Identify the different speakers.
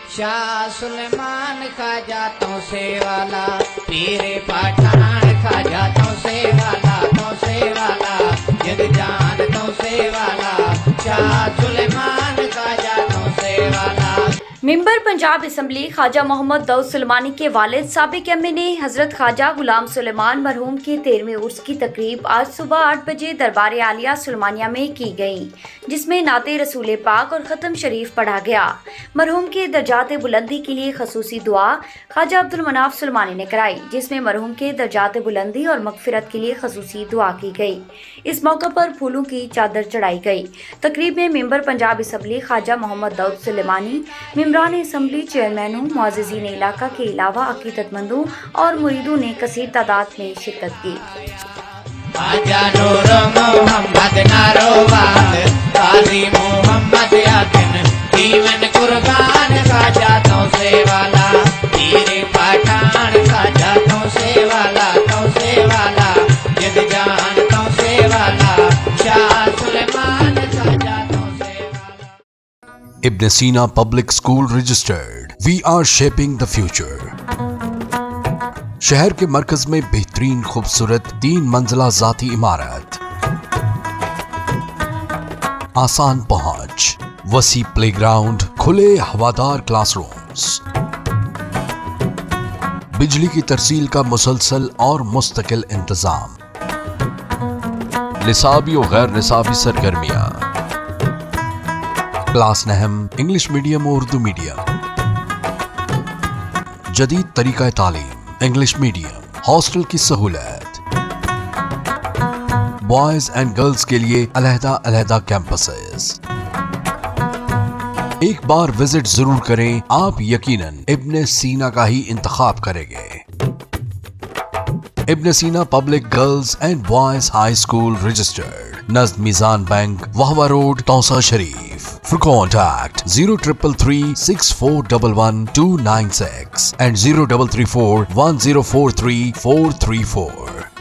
Speaker 1: شاہ سلیمان خواجہ تو سے والا، پیر پٹھان خواجہ تو سے والا، تو سے والا جد جان تو سے والا، شاہ سلیمان خواجہ تو سے والا۔
Speaker 2: ممبر پنجاب اسمبلی خواجہ محمد داؤد سلیمانی کے والد سابق ایم این اے حضرت خواجہ غلام سلیمان مرحوم کی 13ویں عرس کی تقریب آج صبح 8 بجے دربار عالیہ سلیمانیہ میں کی گئی، جس میں نعت رسول پاک اور ختم شریف پڑھا گیا۔ مرحوم کے درجات بلندی کے لیے خصوصی دعا خواجہ عبدالمناف سلیمانی نے کرائی، جس میں مرحوم کے درجات بلندی اور مغفرت کے لیے خصوصی دعا کی گئی۔ اس موقع پر پھولوں کی چادر چڑھائی گئی۔ تقریب میں ممبر پنجاب اسمبلی خواجہ محمد داؤد سلیمانی، ممبران اسمبلی، چیئرمینوں، معززین علاقہ کے علاوہ عقیدت مندوں اور مریدوں نے کثیر تعداد میں شرکت کی۔
Speaker 1: خواجہ نور محمد ناروال، قاضی محمد یقین، جیون قربان خواجہ تو سے والا، پیر پٹھان خواجہ تو سے والا، تو سے والا جد جان تو سے والا، شاہ سلیمان خواجہ تو سے والا۔
Speaker 3: Ibn Sina Public School registered. We are shaping the future. شہر کے مرکز میں بہترین خوبصورت 3 منزلہ ذاتی عمارت، آسان پہنچ، وسیع پلے گراؤنڈ، کھلے ہوادار کلاس رومز، بجلی کی ترسیل کا مسلسل اور مستقل انتظام، نصابی و غیر نصابی سرگرمیاں، کلاس نہم انگلش میڈیم و اردو میڈیم، جدید طریقہ تعلیم انگلش میڈیم، ہاسٹل کی سہولت، بوائز اینڈ گرلز کے لیے علیحدہ علیحدہ کیمپسز۔ ایک بار وزٹ ضرور کریں، آپ یقیناً ابن سینا کا ہی انتخاب کریں گے۔ Ibn Sina public girls and boys high school registered, نزد Meezan bank, Vehowa road, Taunsa Sharif. For contact 0333 6411 296 and 0334 1043 434.